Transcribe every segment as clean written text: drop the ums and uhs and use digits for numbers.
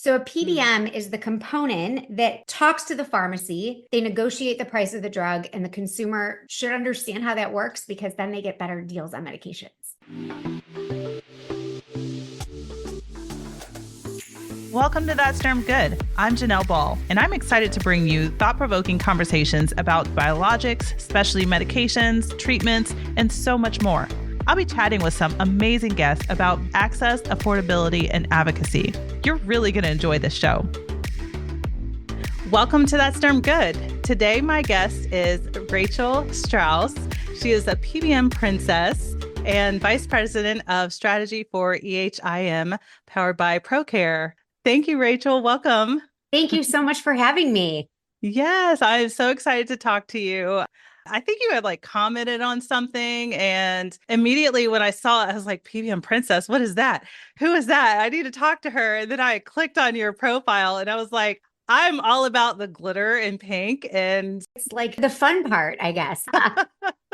So a PBM is the component that talks to the pharmacy. They negotiate the price of the drug, and the consumer should understand how that works because then they get better deals on medications. Welcome to That's Term Good. I'm Janelle Ball, and I'm excited to bring you thought-provoking conversations about biologics, specialty medications, treatments, and so much more. I'll be chatting with some amazing guests about access, affordability, and advocacy. You're really going to enjoy this show. Welcome to That's Term Good. Today, my guest is Rachel Strauss. She is a PBM Princess and Vice President of Strategy for EHIM, powered by ProCare. Thank you, Rachel. Welcome. Thank you so much for having me. Yes, I'm so excited to talk to you. I think you had commented on something, and immediately when I saw it, I was like, PBM Princess, what is that? Who is that? I need to talk to her. And then I clicked on your profile and I was like, I'm all about the glitter and pink. And it's like the fun part, I guess.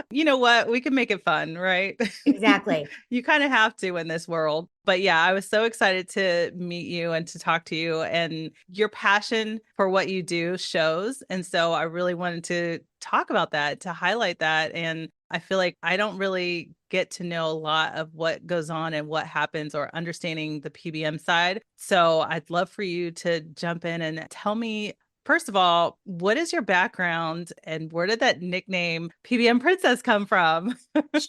You know what? We can make it fun, right? Exactly. You kind of have to in this world. But yeah, I was so excited to meet you and to talk to you, and your passion for what you do shows. And so I really wanted to talk about that, to highlight that. And I feel like I don't really get to know a lot of what goes on and what happens, or understanding the PBM side. So I'd love for you to jump in and tell me, first of all, what is your background and where did that nickname PBM Princess come from?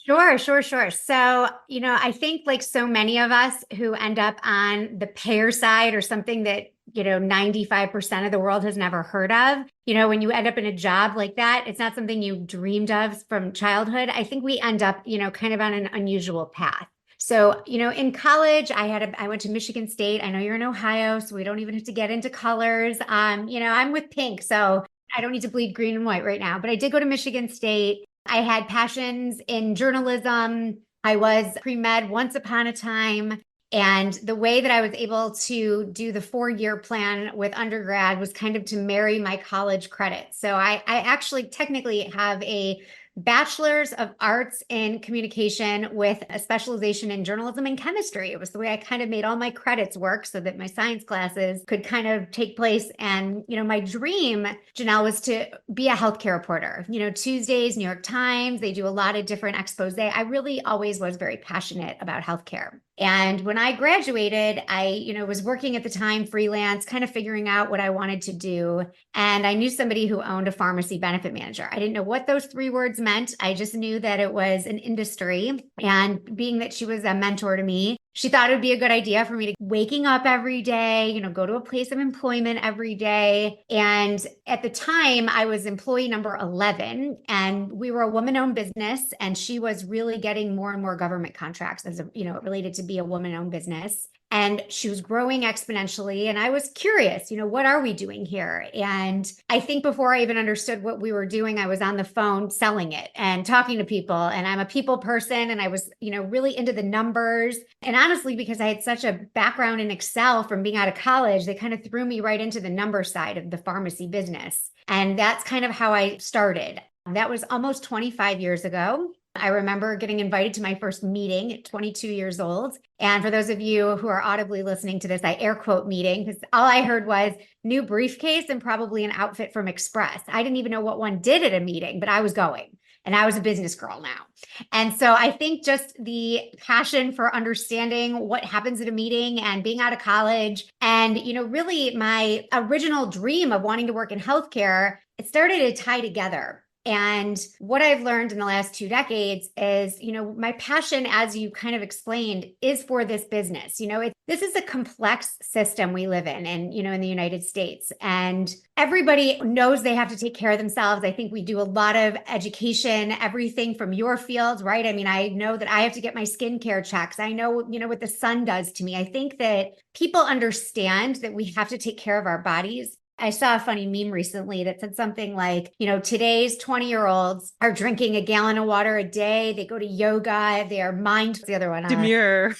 Sure. So, I think like so many of us who end up on the payer side, or something that, 95% of the world has never heard of, when you end up in a job like that, it's not something you dreamed of from childhood. I think we end up, kind of on an unusual path. So, in college, I went to Michigan State. I know you're in Ohio, so we don't even have to get into colors. I'm with pink, so I don't need to bleed green and white right now, but I did go to Michigan State. I had passions in journalism. I was pre-med once upon a time. And the way that I was able to do the 4-year plan with undergrad was kind of to marry my college credits. So I actually technically have a bachelor's of arts in communication with a specialization in journalism and chemistry. It was the way I kind of made all my credits work so that my science classes could kind of take place. And, my dream, Janelle, was to be a healthcare reporter. Tuesdays, New York Times, they do a lot of different expose. I really always was very passionate about healthcare. And when I graduated, I, was working at the time freelance, kind of figuring out what I wanted to do. And I knew somebody who owned a pharmacy benefit manager. I didn't know what those 3 words meant. I just knew that it was an industry. And being that she was a mentor to me, she thought it would be a good idea for me to waking up every day, go to a place of employment every day. And at the time, I was employee number 11, and we were a woman-owned business, and she was really getting more and more government contracts as it related to be a woman-owned business. And she was growing exponentially. And I was curious, what are we doing here? And I think before I even understood what we were doing, I was on the phone selling it and talking to people. And I'm a people person. And I was, really into the numbers. And honestly, because I had such a background in Excel from being out of college, they kind of threw me right into the number side of the pharmacy business. And that's kind of how I started. That was almost 25 years ago. I remember getting invited to my first meeting at 22 years old. And for those of you who are audibly listening to this, I air quote meeting, because all I heard was new briefcase and probably an outfit from Express. I didn't even know what one did at a meeting, but I was going. And I was a business girl now. And so I think just the passion for understanding what happens at a meeting and being out of college, and, really my original dream of wanting to work in healthcare, it started to tie together. And what I've learned in the last 2 decades is, my passion, as you kind of explained, is for this business. This is a complex system we live in, and, in the United States, and everybody knows they have to take care of themselves. I think we do a lot of education, everything from your field, right? I mean, I know that I have to get my skincare checks. I know, what the sun does to me. I think that people understand that we have to take care of our bodies. I saw a funny meme recently that said something like, today's 20-year-olds are drinking a gallon of water a day. They go to yoga. They are the other one. Demure,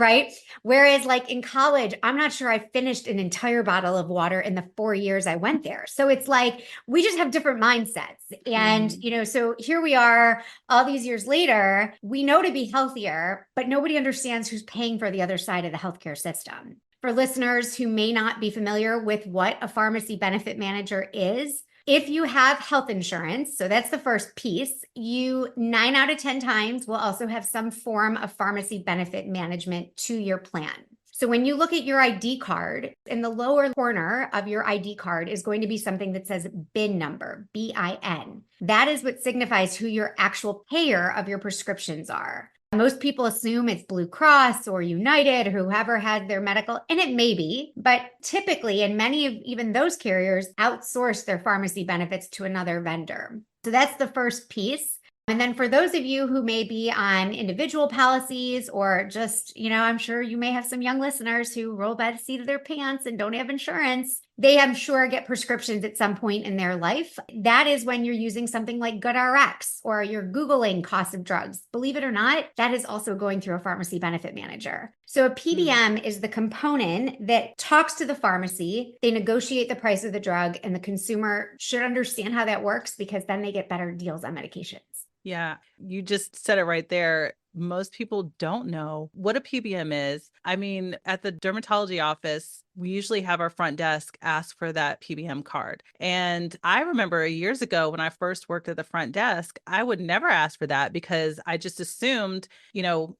right? Whereas in college, I'm not sure I finished an entire bottle of water in the 4 years I went there. So it's we just have different mindsets. And, so here we are all these years later, we know to be healthier, but nobody understands who's paying for the other side of the healthcare system. For listeners who may not be familiar with what a pharmacy benefit manager is, if you have health insurance, so that's the first piece, you 9 out of 10 times will also have some form of pharmacy benefit management to your plan. So when you look at your ID card, in the lower corner of your ID card is going to be something that says BIN number, BIN. That is what signifies who your actual payer of your prescriptions are. Most people assume it's Blue Cross or United or whoever has their medical, and it may be, but typically, and many of even those carriers outsource their pharmacy benefits to another vendor. So that's the first piece. And then for those of you who may be on individual policies or just, I'm sure you may have some young listeners who roll by the seat of their pants and don't have insurance. They, I'm sure, get prescriptions at some point in their life. That is when you're using something like GoodRx or you're Googling cost of drugs. Believe it or not, that is also going through a pharmacy benefit manager. So a PBM is the component that talks to the pharmacy. They negotiate the price of the drug, and the consumer should understand how that works because then they get better deals on medications. Yeah, you just said it right there. Most people don't know what a PBM is. I mean, at the dermatology office, we usually have our front desk ask for that PBM card. And I remember years ago when I first worked at the front desk, I would never ask for that because I just assumed,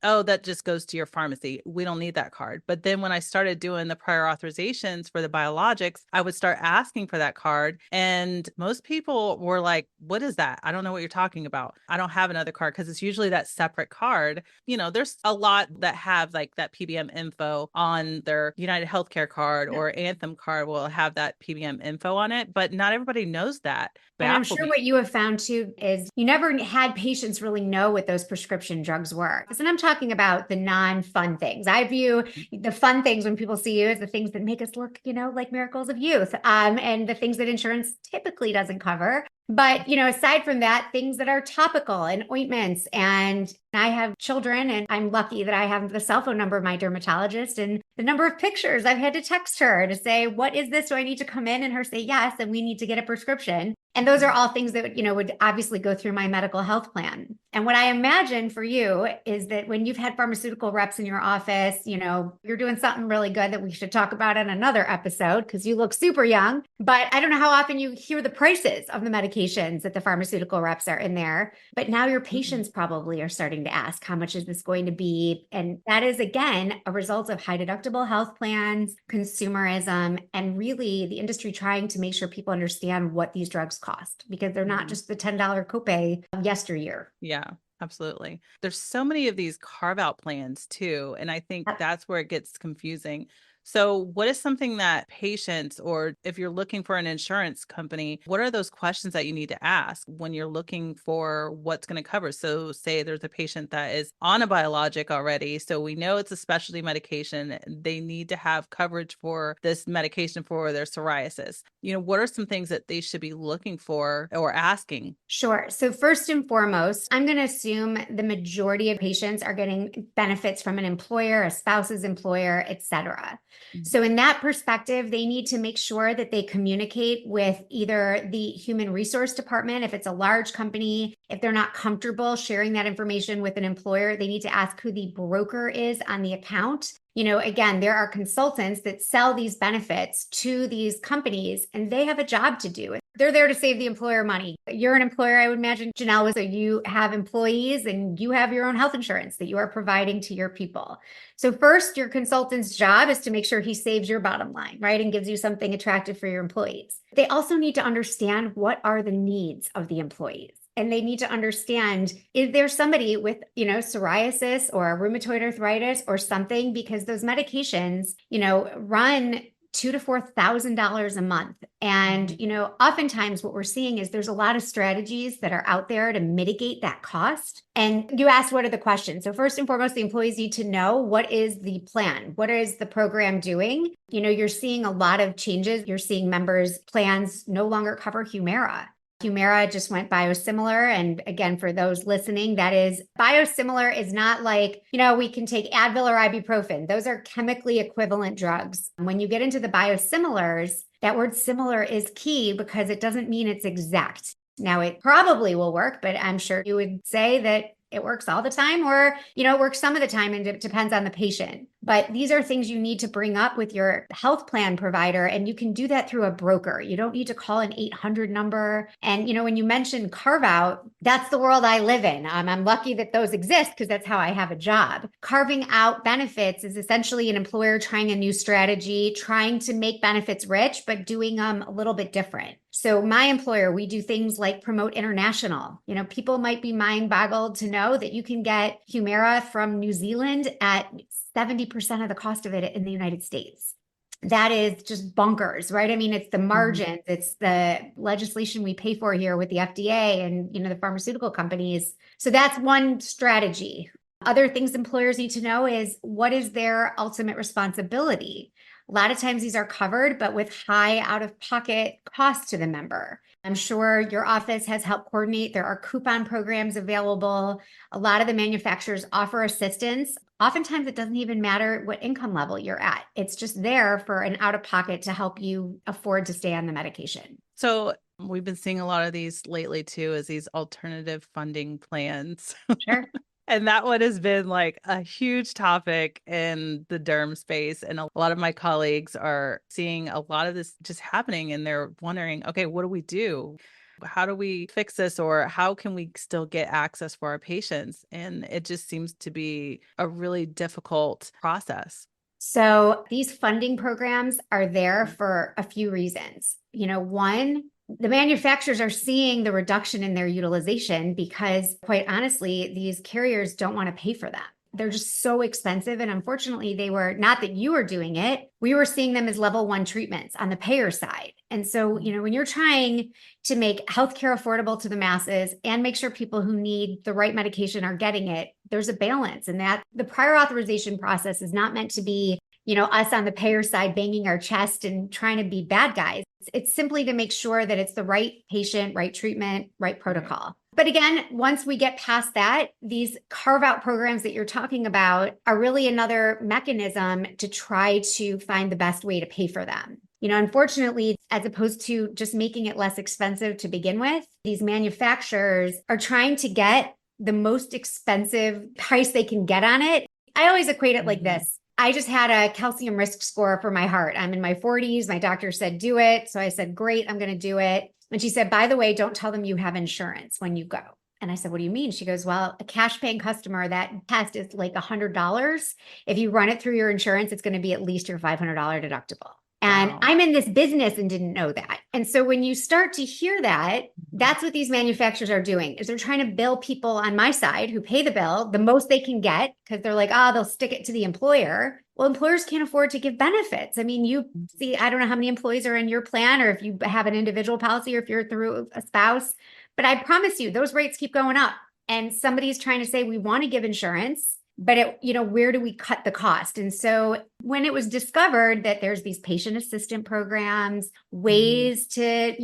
oh, that just goes to your pharmacy. We don't need that card. But then when I started doing the prior authorizations for the biologics, I would start asking for that card. And most people were like, what is that? I don't know what you're talking about. I don't have another card because it's usually that separate card. There's a lot that have like that PBM info on their United Healthcare card or Anthem card will have that PBM info on it, but not everybody knows that. And I'm sure what you have found too is you never had patients really know what those prescription drugs were. And I'm talking about the non-fun things. I view the fun things when people see you as the things that make us look, like miracles of youth, and the things that insurance typically doesn't cover. But, aside from that, things that are topical and ointments. And I have children, and I'm lucky that I have the cell phone number of my dermatologist and the number of pictures I've had to text her to say, what is this? Do I need to come in? And her say, yes, and we need to get a prescription. And those are all things that, would obviously go through my medical health plan. And what I imagine for you is that when you've had pharmaceutical reps in your office, you're doing something really good that we should talk about in another episode because you look super young. But I don't know how often you hear the prices of the medications that the pharmaceutical reps are in there. But now your patients probably are starting to ask, how much is this going to be? And that is, again, a result of high deductible health plans, consumerism, and really the industry trying to make sure people understand what these drugs cost because they're not just the $10 copay of yesteryear. Yeah. Absolutely. There's so many of these carve out plans too. And I think that's where it gets confusing. So what is something that patients, or if you're looking for an insurance company, what are those questions that you need to ask when you're looking for what's going to cover? So say there's a patient that is on a biologic already. So we know it's a specialty medication. They need to have coverage for this medication for their psoriasis. What are some things that they should be looking for or asking? Sure. So first and foremost, I'm going to assume the majority of patients are getting benefits from an employer, a spouse's employer, et cetera. So in that perspective, they need to make sure that they communicate with either the human resource department. If it's a large company, if they're not comfortable sharing that information with an employer, they need to ask who the broker is on the account. Again, there are consultants that sell these benefits to these companies, and they have a job to do. They're there to save the employer money. You're an employer, I would imagine, Janelle, so you have employees and you have your own health insurance that you are providing to your people. So first, your consultant's job is to make sure he saves your bottom line, right? And gives you something attractive for your employees. They also need to understand what are the needs of the employees. And they need to understand, is there somebody with, psoriasis or rheumatoid arthritis or something? Because those medications, run $2,000 to $4,000 a month. And, oftentimes what we're seeing is there's a lot of strategies that are out there to mitigate that cost. And you asked, what are the questions? So first and foremost, the employees need to know, what is the plan? What is the program doing? You're seeing a lot of changes. You're seeing members' plans no longer cover Humira. Humira just went biosimilar. And again, for those listening, that is biosimilar is not like, we can take Advil or ibuprofen. Those are chemically equivalent drugs. When you get into the biosimilars, that word similar is key because it doesn't mean it's exact. Now, it probably will work, but I'm sure you would say that it works all the time or, it works some of the time and it depends on the patient. But these are things you need to bring up with your health plan provider, and you can do that through a broker. You don't need to call an 800 number. And, when you mentioned carve out, that's the world I live in. I'm lucky that those exist because that's how I have a job. Carving out benefits is essentially an employer trying a new strategy, trying to make benefits rich, but doing them a little bit different. So my employer, we do things like promote international. People might be mind boggled to know that you can get Humira from New Zealand at 70% of the cost of it in the United States. That is just bonkers, right? I mean, it's the margins, it's the legislation we pay for here with the FDA and, the pharmaceutical companies. So that's one strategy. Other things employers need to know is what is their ultimate responsibility? A lot of times these are covered, but with high out-of-pocket costs to the member. I'm sure your office has helped coordinate. There are coupon programs available. A lot of the manufacturers offer assistance. Oftentimes, it doesn't even matter what income level you're at. It's just there for an out-of-pocket to help you afford to stay on the medication. So we've been seeing a lot of these lately too, as these alternative funding plans. Sure. And that one has been like a huge topic in the derm space. And a lot of my colleagues are seeing a lot of this just happening, and they're wondering, okay, what do we do? How do we fix this? Or how can we still get access for our patients? And it just seems to be a really difficult process. So these funding programs are there for a few reasons. One, the manufacturers are seeing the reduction in their utilization because, quite honestly, these carriers don't want to pay for them. They're just so expensive. And unfortunately, they were not that you were doing it. We were seeing them as level 1 treatments on the payer side. And so, when you're trying to make healthcare affordable to the masses and make sure people who need the right medication are getting it, there's a balance. And that the prior authorization process is not meant to be, us on the payer side banging our chest and trying to be bad guys. It's simply to make sure that it's the right patient, right treatment, right protocol. But again, once we get past that, these carve out programs that you're talking about are really another mechanism to try to find the best way to pay for them. Unfortunately, as opposed to just making it less expensive to begin with, these manufacturers are trying to get the most expensive price they can get on it. I always equate it like this. I just had a calcium risk score for my heart. I'm in my 40s. My doctor said, do it. So I said, great, I'm going to do it. And she said, by the way, don't tell them you have insurance when you go. And I said, what do you mean? She goes, well, a cash paying customer, that test is like $100. If you run it through your insurance, it's going to be at least your $500 deductible. And Wow. I'm in this business and didn't know that. And so when you start to hear that, that's what these manufacturers are doing, is they're trying to bill people on my side who pay the bill the most they can get, because they're like, they'll stick it to the employer. Well, employers can't afford to give benefits. I mean, you see, I don't know how many employees are in your plan, or if you have an individual policy, or if you're through a spouse, but I promise you, those rates keep going up. And somebody's trying to say, we want to give insurance, but where do we cut the cost? And so when it was discovered that there's these patient assistant programs, ways to,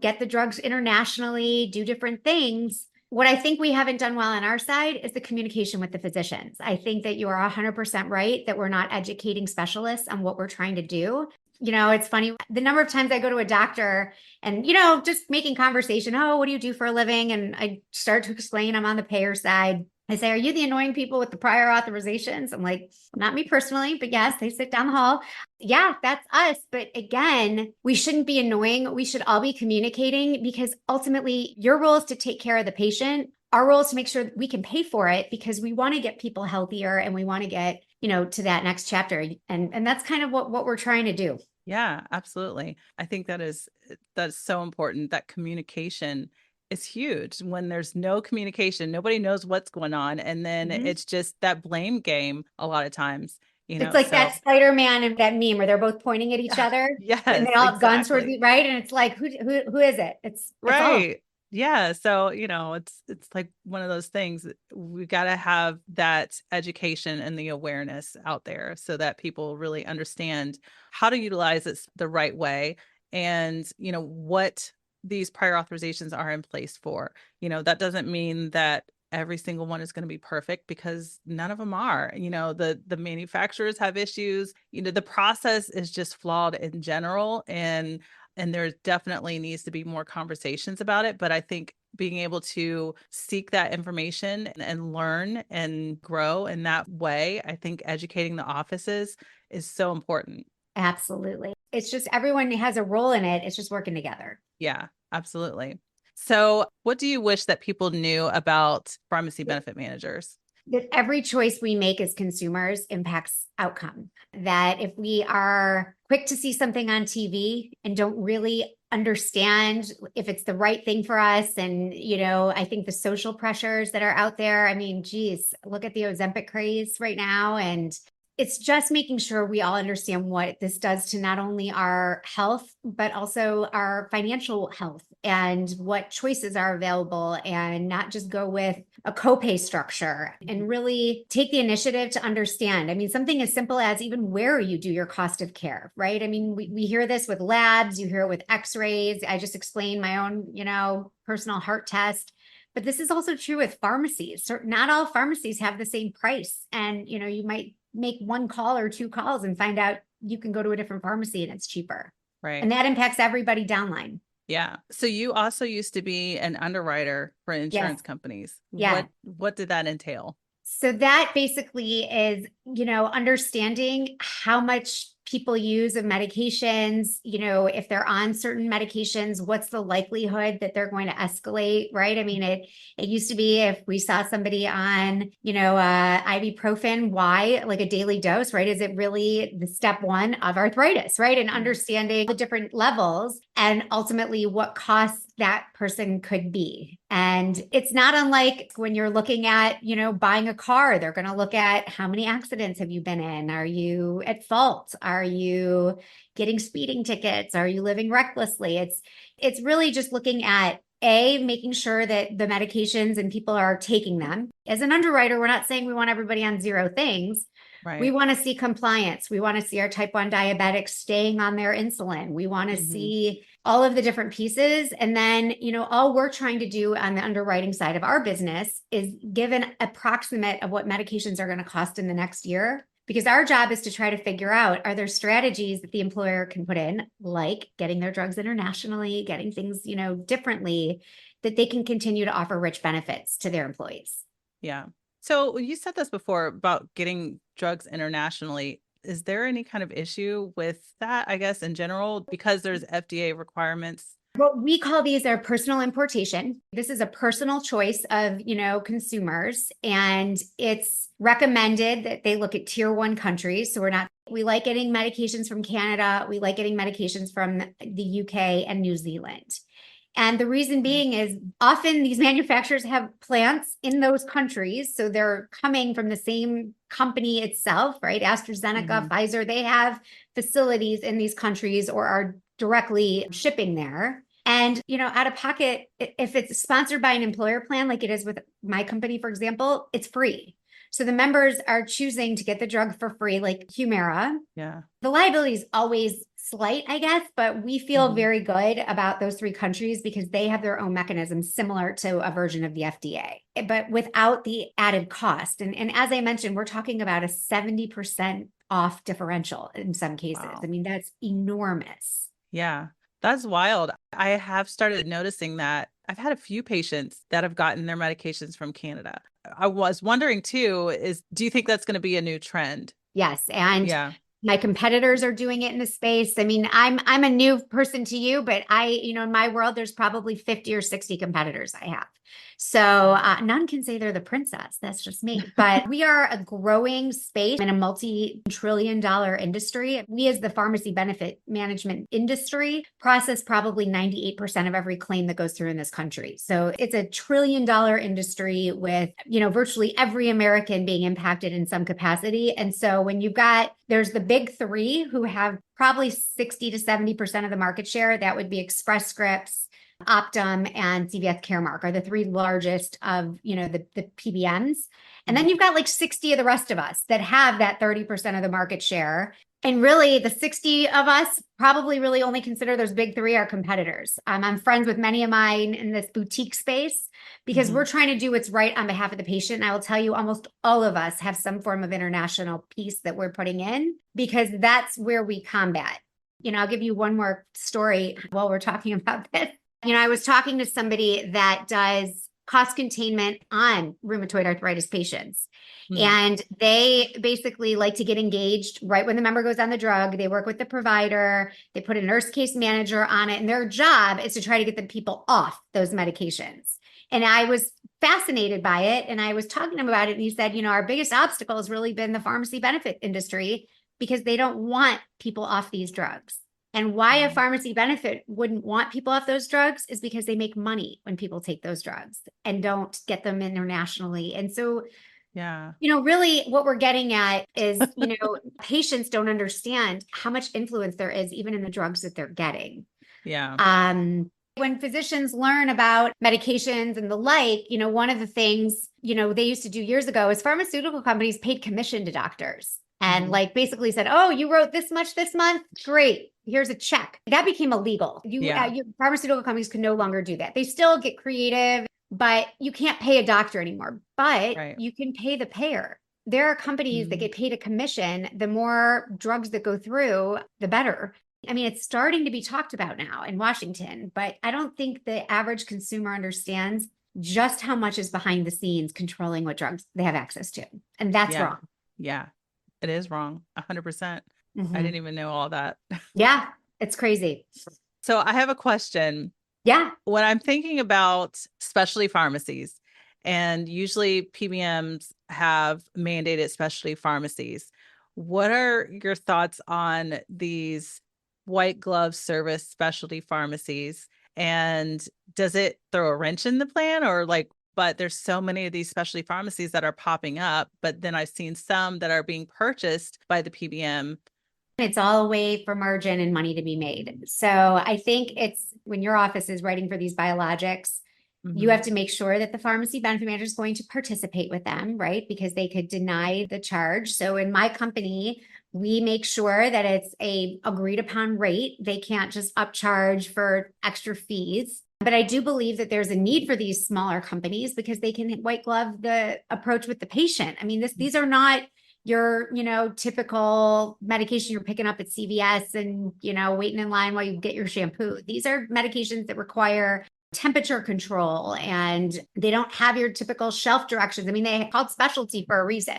get the drugs internationally, do different things, what I think we haven't done well on our side is the communication with the physicians. I think that you are 100% right that we're not educating specialists on what we're trying to do. It's funny, the number of times I go to a doctor and, just making conversation, what do you do for a living? And I start to explain I'm on the payer side. I say, are you the annoying people with the prior authorizations? I'm like, not me personally, but yes, they sit down the hall. Yeah, that's us. But again, we shouldn't be annoying. We should all be communicating, because ultimately your role is to take care of the patient. Our role is to make sure that we can pay for it, because we want to get people healthier and we want to get, to that next chapter. And that's kind of what we're trying to do. Yeah, absolutely. I think that's so important. That communication is huge. When there's no communication, nobody knows what's going on. And then it's just that blame game a lot of times, It's like so that Spider-Man and that meme where they're both pointing at each other and yes, they all have guns towards exactly. you, right? And it's like, who is it? It's all of them. Right. Yeah. So, it's like one of those things. We got to have that education and the awareness out there so that people really understand how to utilize it the right way, and, what these prior authorizations are in place for. That doesn't mean that every single one is going to be perfect, because none of them are. The manufacturers have issues. The process is just flawed in general, and there definitely needs to be more conversations about it. But I think being able to seek that information and learn and grow in that way. I think educating the offices is so important. Absolutely. It's just everyone has a role in it. It's just working together. Yeah, absolutely. So, what do you wish that people knew about pharmacy benefit managers? That every choice we make as consumers impacts outcome. That if we are quick to see something on TV and don't really understand if it's the right thing for us, and I think the social pressures that are out there. I mean, geez, look at the Ozempic craze right now, and it's just making sure we all understand what this does to not only our health, but also our financial health and what choices are available, and not just go with a copay structure and really take the initiative to understand. I mean, something as simple as even where you do your cost of care, right? I mean, we hear this with labs, you hear it with x-rays. I just explained my own, personal heart test. But this is also true with pharmacies. So not all pharmacies have the same price. And, you might make one call or two calls and find out you can go to a different pharmacy and it's cheaper. Right. And that impacts everybody downline. Yeah. So you also used to be an underwriter for insurance Yes. companies. Yeah. What did that entail? So that basically is, understanding how much people use of medications, if they're on certain medications, what's the likelihood that they're going to escalate, right? I mean, it used to be if we saw somebody on, ibuprofen, why, like a daily dose, right? Is it really the step one of arthritis, right? And understanding the different levels and ultimately what costs that person could be. And it's not unlike when you're looking at, buying a car, they're going to look at how many accidents have you been in? Are you at fault? Are you getting speeding tickets? Are you living recklessly? It's really just looking at making sure that the medications and people are taking them. As an underwriter, we're not saying we want everybody on zero things. Right. We want to see compliance. We want to see our type 1 diabetics staying on their insulin. We want to see all of the different pieces. And then, all we're trying to do on the underwriting side of our business is give an approximate of what medications are going to cost in the next year. Because our job is to try to figure out, are there strategies that the employer can put in, like getting their drugs internationally, getting things, differently, that they can continue to offer rich benefits to their employees. Yeah. So you said this before about getting drugs internationally. Is there any kind of issue with that, I guess, in general, because there's FDA requirements? What we call these are personal importation. This is a personal choice of, consumers, and it's recommended that they look at tier 1 countries. So we like getting medications from Canada. We like getting medications from the UK and New Zealand. And the reason being is often these manufacturers have plants in those countries. So they're coming from the same company itself, right? AstraZeneca, Pfizer, they have facilities in these countries or are directly shipping there. And, out of pocket, if it's sponsored by an employer plan, like it is with my company, for example, it's free. So the members are choosing to get the drug for free, like Humira. Yeah. The liability is always slight, I guess, but we feel very good about those 3 countries because they have their own mechanisms similar to a version of the FDA, but without the added cost. And as I mentioned, we're talking about a 70% off differential in some cases. Wow. I mean, that's enormous. Yeah. That's wild. I have started noticing that. I've had a few patients that have gotten their medications from Canada. I was wondering too, do you think that's going to be a new trend? Yes. And my competitors are doing it in the space. I mean, I'm a new person to you, but in my world, there's probably 50 or 60 competitors I have. So none can say they're the princess. That's just me. But we are a growing space in a multi-trillion-dollar industry. We, as the pharmacy benefit management industry, process probably 98% of every claim that goes through in this country. So it's a trillion-dollar industry with, virtually every American being impacted in some capacity. And so when there's the big 3 who have probably 60 to 70% of the market share. That would be Express Scripts, Optum, and CVS Caremark are the 3 largest of, the PBMs. And then you've got like 60 of the rest of us that have that 30% of the market share. And really, the 60 of us probably really only consider those big 3 our competitors. I'm friends with many of mine in this boutique space because we're trying to do what's right on behalf of the patient. And I will tell you, almost all of us have some form of international piece that we're putting in because that's where we combat. I'll give you one more story while we're talking about this. I was talking to somebody that does cost containment on rheumatoid arthritis patients. Mm. And they basically like to get engaged right when the member goes on the drug. They work with the provider, they put a nurse case manager on it, and their job is to try to get the people off those medications. And I was fascinated by it. And I was talking to him about it. And he said, our biggest obstacle has really been the pharmacy benefit industry because they don't want people off these drugs. And why a pharmacy benefit wouldn't want people off those drugs is because they make money when people take those drugs and don't get them internationally. And so, Yeah. really what we're getting at is, patients don't understand how much influence there is even in the drugs that they're getting. Yeah. When physicians learn about medications and the like, one of the things, they used to do years ago is pharmaceutical companies paid commission to doctors and like basically said, oh, you wrote this much this month. Great. Here's a check. That became illegal. Pharmaceutical companies can no longer do that. They still get creative, but you can't pay a doctor anymore, but you can pay the payer. There are companies that get paid a commission. The more drugs that go through, the better. I mean, it's starting to be talked about now in Washington, but I don't think the average consumer understands just how much is behind the scenes controlling what drugs they have access to. And that's wrong. Yeah, it is wrong. 100%. I didn't even know all that. Yeah, it's crazy. So I have a question. Yeah. When I'm thinking about specialty pharmacies, and usually PBMs have mandated specialty pharmacies, what are your thoughts on these white glove service specialty pharmacies? And does it throw a wrench in the plan, or but there's so many of these specialty pharmacies that are popping up, but then I've seen some that are being purchased by the PBM. It's all a way for margin and money to be made. So I think it's when your office is writing for these biologics, you have to make sure that the pharmacy benefit manager is going to participate with them, right? Because they could deny the charge. So in my company, we make sure that it's a agreed upon rate. They can't just upcharge for extra fees. But I do believe that there's a need for these smaller companies because they can white glove the approach with the patient. I mean, these are not your, typical medication you're picking up at CVS and, waiting in line while you get your shampoo. These are medications that require temperature control and they don't have your typical shelf directions. I mean, they called specialty for a reason.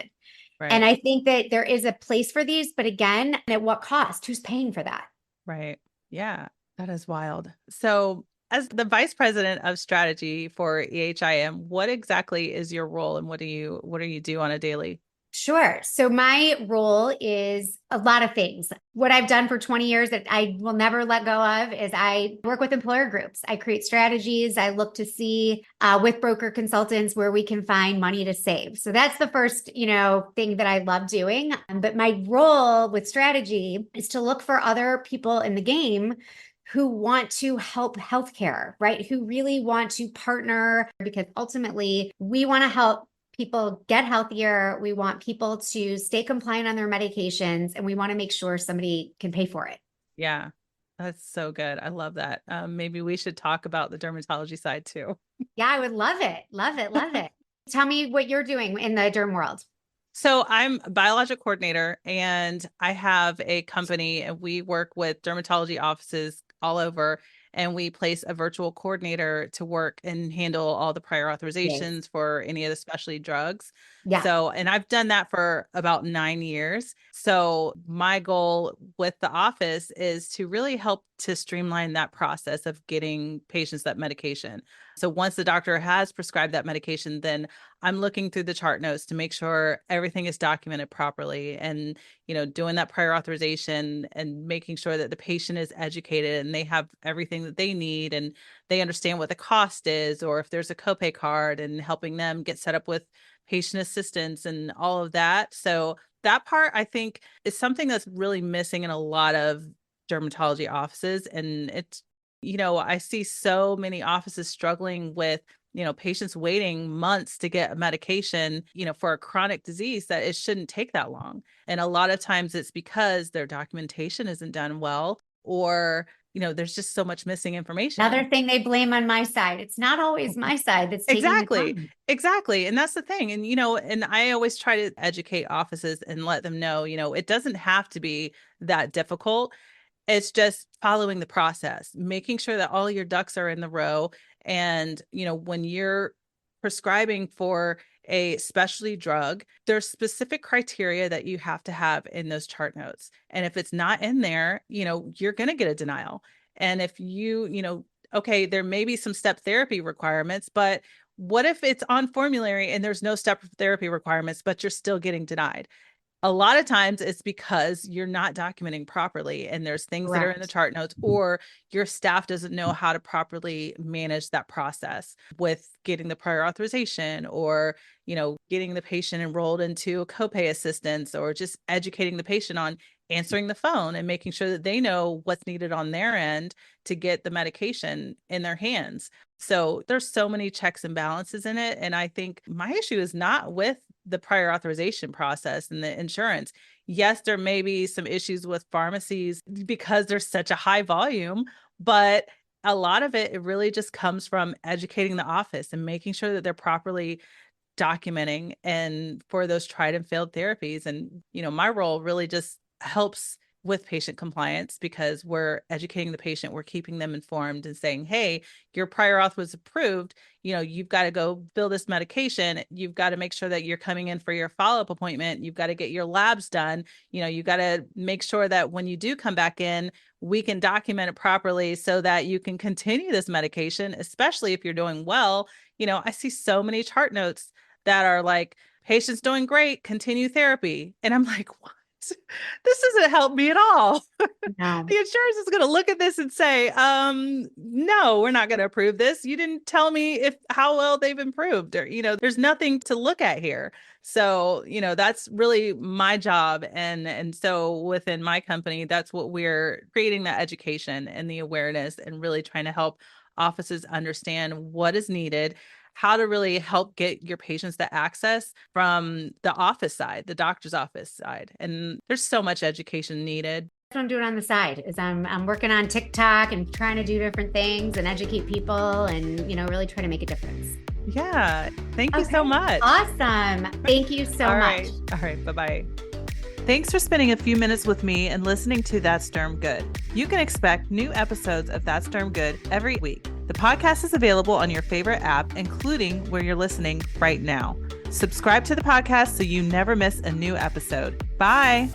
Right. And I think that there is a place for these, but again, at what cost? Who's paying for that? Right. Yeah, that is wild. So as the vice president of strategy for EHIM, what exactly is your role and what do you do on a daily? Sure. So my role is a lot of things. What I've done for 20 years that I will never let go of is I work with employer groups. I create strategies. I look to see with broker consultants where we can find money to save. So that's the first, thing that I love doing. But my role with strategy is to look for other people in the game who want to help healthcare, right? Who really want to partner because ultimately we want to help people get healthier. We want people to stay compliant on their medications, and we want to make sure somebody can pay for it. Yeah, that's so good. I love that. Maybe we should talk about the dermatology side too. Yeah, I would love it. Love it. Love it. Tell me what you're doing in the derm world. So I'm a biologic coordinator and I have a company and we work with dermatology offices all over and we place a virtual coordinator to work and handle all the prior authorizations for any of the specialty drugs. Yeah. So, and I've done that for about 9 years. So my goal with the office is to really help to streamline that process of getting patients that medication. So once the doctor has prescribed that medication, then I'm looking through the chart notes to make sure everything is documented properly and, doing that prior authorization and making sure that the patient is educated and they have everything that they need and they understand what the cost is, or if there's a copay card and helping them get set up with patient assistance and all of that. So that part, I think, is something that's really missing in a lot of dermatology offices. And it's, I see so many offices struggling with, patients waiting months to get a medication, for a chronic disease that it shouldn't take that long. And a lot of times it's because their documentation isn't done well, or there's just so much missing information. Another thing they blame on my side. It's not always my side that's taking the time. Exactly. And that's the thing. And, and I always try to educate offices and let them know, it doesn't have to be that difficult. It's just following the process, making sure that all your ducks are in the row. And, when you're prescribing for a specialty drug, there's specific criteria that you have to have in those chart notes. And if it's not in there, you're going to get a denial. And if okay, there may be some step therapy requirements, but what if it's on formulary and there's no step therapy requirements, but you're still getting denied? A lot of times it's because you're not documenting properly and there's things that are in the chart notes, or your staff doesn't know how to properly manage that process with getting the prior authorization, or, getting the patient enrolled into a copay assistance, or just educating the patient on answering the phone and making sure that they know what's needed on their end to get the medication in their hands. So there's so many checks and balances in it. And I think my issue is not with the prior authorization process and the insurance. Yes, there may be some issues with pharmacies because there's such a high volume, but a lot of it really just comes from educating the office and making sure that they're properly documenting and for those tried and failed therapies. And, my role really just helps with patient compliance, because we're educating the patient, we're keeping them informed and saying, hey, your prior auth was approved. You've got to go fill this medication. You've got to make sure that you're coming in for your follow-up appointment. You've got to get your labs done. You've got to make sure that when you do come back in, we can document it properly so that you can continue this medication, especially if you're doing well. I see so many chart notes that are like, patient's doing great, continue therapy. And I'm like, what? This doesn't help me at all. No. The insurance is going to look at this and say, no, we're not going to approve this. You didn't tell me how well they've improved, or, there's nothing to look at here. So, that's really my job. And so within my company, that's what we're creating, that education and the awareness, and really trying to help offices understand what is needed, how to really help get your patients the access from the office side, the doctor's office side. And there's so much education needed. That's what I'm doing on the side is I'm working on TikTok and trying to do different things and educate people and, really try to make a difference. Yeah. Thank you so much. Awesome. Thank you so much. All right. Bye-bye. Thanks for spending a few minutes with me and listening to That's Derm Good. You can expect new episodes of That's Derm Good every week. The podcast is available on your favorite app, including where you're listening right now. Subscribe to the podcast so you never miss a new episode. Bye.